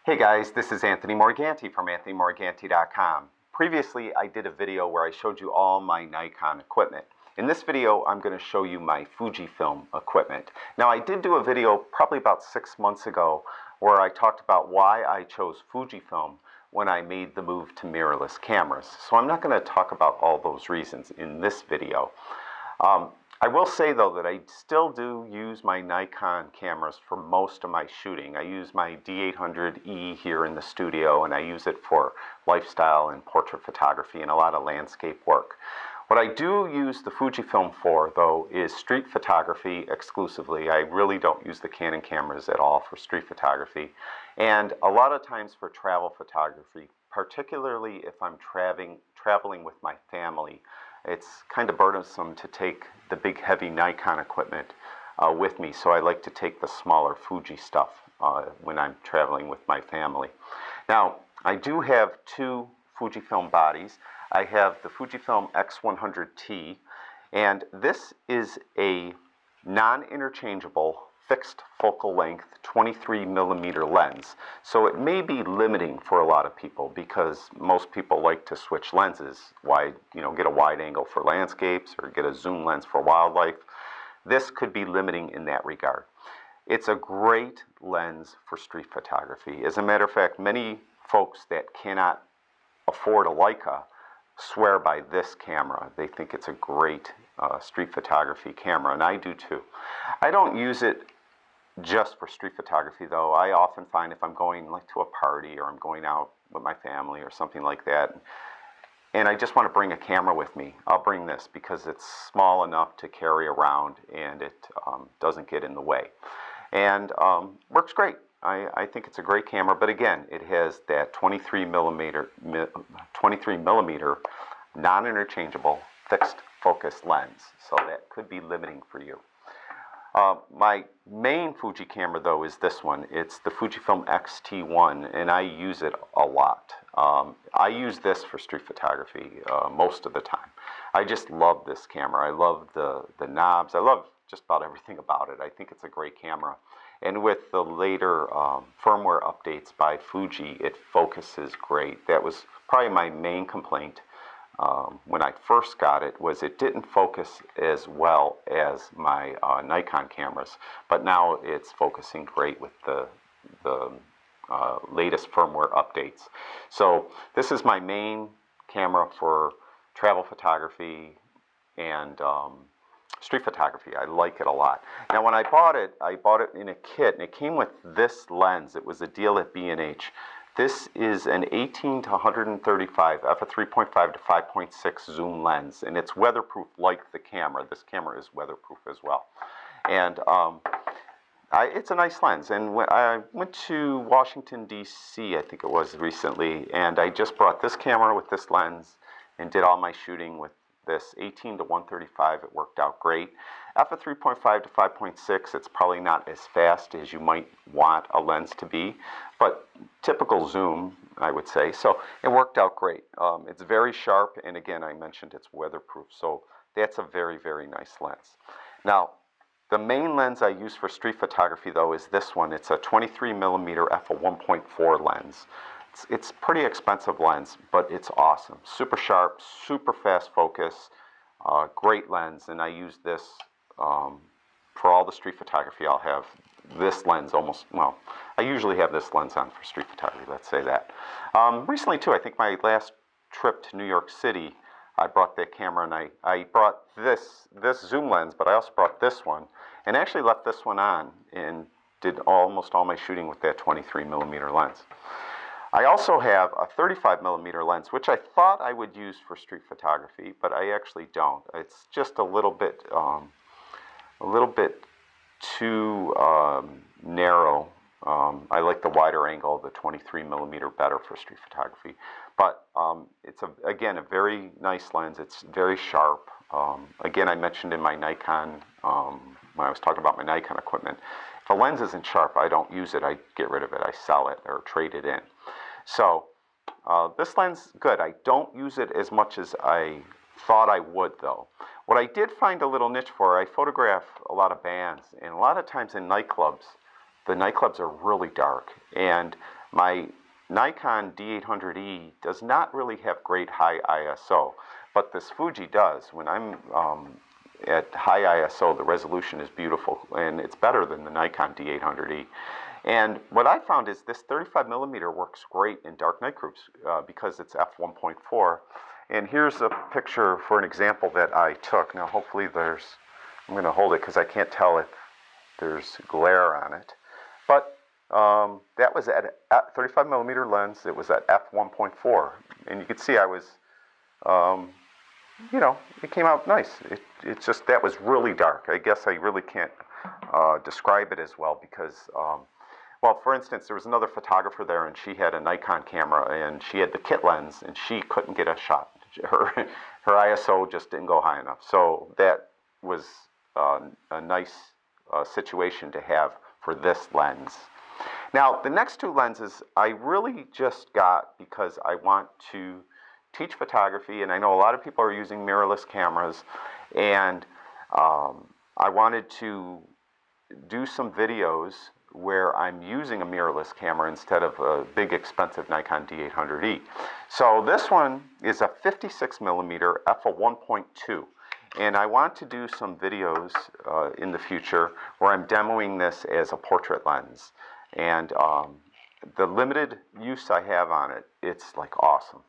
Hey guys, this is Anthony Morganti from AnthonyMorganti.com. Previously, I did a video where I showed you all my Nikon equipment. In this video, I'm going to show you my Fujifilm equipment. Now, I did do a video probably about 6 months ago where I talked about why I chose Fujifilm when I made the move to mirrorless cameras. So I'm not going to talk about all those reasons in this video. I will say though that I still do use my Nikon cameras for most of my shooting. I use my D800E here in the studio, and I use it for lifestyle and portrait photography and a lot of landscape work. What I do use the Fujifilm for though is street photography exclusively. I really don't use the Canon cameras at all for street photography, and a lot of times for travel photography, particularly if I'm traveling with my family. It's kind of burdensome to take the big heavy Nikon equipment with me, so I like to take the smaller Fuji stuff when I'm traveling with my family. Now, I do have two Fujifilm bodies. I have the Fujifilm X100t, and this is a non-interchangeable fixed focal length 23mm lens. So it may be limiting for a lot of people because most people like to switch lenses. Why, get a wide angle for landscapes or get a zoom lens for wildlife. This could be limiting in that regard. It's a great lens for street photography. As a matter of fact, many folks that cannot afford a Leica swear by this camera. They think it's a great street photography camera, and I do too. I don't use it just for street photography though. I often find if I'm going to a party or I'm going out with my family or something like that, and I just want to bring a camera with me, I'll bring this because it's small enough to carry around and it doesn't get in the way. And works great. I think it's a great camera, but again, it has that 23mm non-interchangeable fixed focus lens, so that could be limiting for you. My main Fuji camera though is this one. It's the Fujifilm Xt One, and I use it a lot. I use this for street photography most of the time. I just love this camera. I love the knobs. I love just about everything about it. I think it's a great camera. And with the later firmware updates by Fuji, it focuses great. That was probably my main complaint when I first got it, was it didn't focus as well as my Nikon cameras, but now it's focusing great with the latest firmware updates. So this is my main camera for travel photography and street photography. I like it a lot. Now when I bought it in a kit, and it came with this lens. It was a deal at B&H. This is an 18 to 135 f/3.5 to 5.6 zoom lens, and it's weatherproof like the camera. This camera is weatherproof as well. And it's a nice lens. And when I went to Washington, D.C., I think it was recently, and I just brought this camera with this lens and did all my shooting with this 18 to 135. It worked out great. f/3.5 to 5.6, it's probably not as fast as you might want a lens to be, but typical zoom, I would say. So it worked out great. It's very sharp, and again, I mentioned it's weatherproof, so that's a very, very nice lens. Now, the main lens I use for street photography though is this one. It's a 23mm f/1.4 lens. It's pretty expensive lens, but it's awesome. Super sharp, super fast focus, great lens, and I use this for all the street photography. I'll have this lens I usually have this lens on for street photography, let's say that. Recently too, I think my last trip to New York City, I brought that camera, and I brought this zoom lens, but I also brought this one, and actually left this one on and did almost all my shooting with that 23mm lens. I also have a 35mm lens, which I thought I would use for street photography, but I actually don't. It's just a little bit too narrow. I like the wider angle of the 23mm better for street photography. But it's again a very nice lens. It's very sharp. Again, I mentioned in my Nikon when I was talking about my Nikon equipment, if a lens isn't sharp, I don't use it. I get rid of it. I sell it or trade it in. So this lens, good. I don't use it as much as I thought I would, though. What I did find a little niche for, I photograph a lot of bands, and a lot of times in nightclubs, the nightclubs are really dark, and My Nikon D800E does not really have great high ISO, but this Fuji does. When I'm at high ISO, the resolution is beautiful, and it's better than the Nikon D800E. And what I found is this 35mm works great in dark night groups because it's f1.4. And here's a picture for an example that I took. Now hopefully I'm going to hold it because I can't tell if there's glare on it. But that was at 35mm lens. It was at f1.4. And you can see I was, you know, it came out nice. It's just, that was really dark. I guess I really can't describe it as well because, well, for instance, there was another photographer there and she had a Nikon camera and she had the kit lens and she couldn't get a shot. Her ISO just didn't go high enough. So that was a nice situation to have for this lens. Now, the next two lenses I really just got because I want to teach photography, and I know a lot of people are using mirrorless cameras, and I wanted to do some videos where I'm using a mirrorless camera instead of a big expensive Nikon D800E. So this one is a 56mm f1.2. And I want to do some videos in the future where I'm demoing this as a portrait lens. And the limited use I have on it, it's like awesome.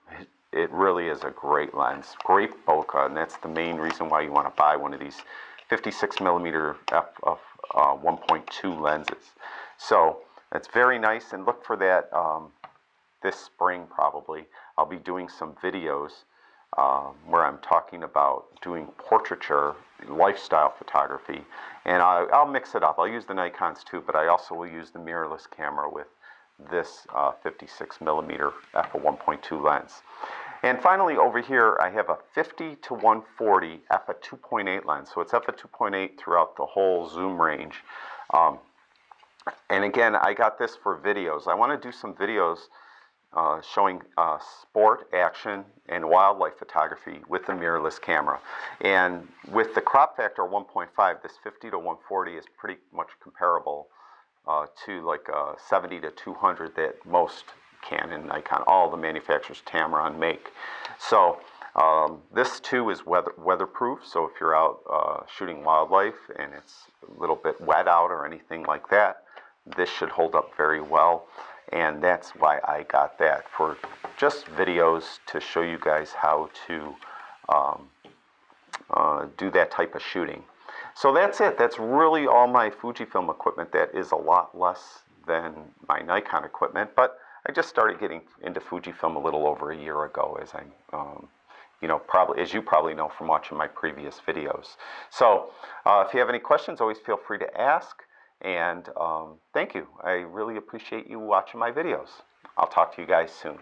It really is a great lens, great bokeh, and that's the main reason why you want to buy one of these 56mm f1.2 lenses. So it's very nice, and look for that this spring probably. I'll be doing some videos where I'm talking about doing portraiture, lifestyle photography, and I'll mix it up. I'll use the Nikons too, but I also will use the mirrorless camera with this 56mm f1.2 lens. And finally over here I have a 50-140 f2.8 lens. So it's f2.8 throughout the whole zoom range. And again, I got this for videos. I want to do some videos showing sport, action, and wildlife photography with the mirrorless camera. And with the crop factor 1.5, this 50-140 is pretty much comparable to like 70-200 that most Canon, Nikon, all the manufacturers, Tamron make. So this too is weatherproof, so if you're out shooting wildlife and it's a little bit wet out or anything like that, this should hold up very well. And that's why I got that, for just videos to show you guys how to do that type of shooting. So that's it. That's really all my Fujifilm equipment. That is a lot less than my Nikon equipment, but I just started getting into Fujifilm a little over a year ago, as I'm, you know, as you probably know from watching my previous videos. So if you have any questions, always feel free to ask. And thank you. I really appreciate you watching my videos. I'll talk to you guys soon.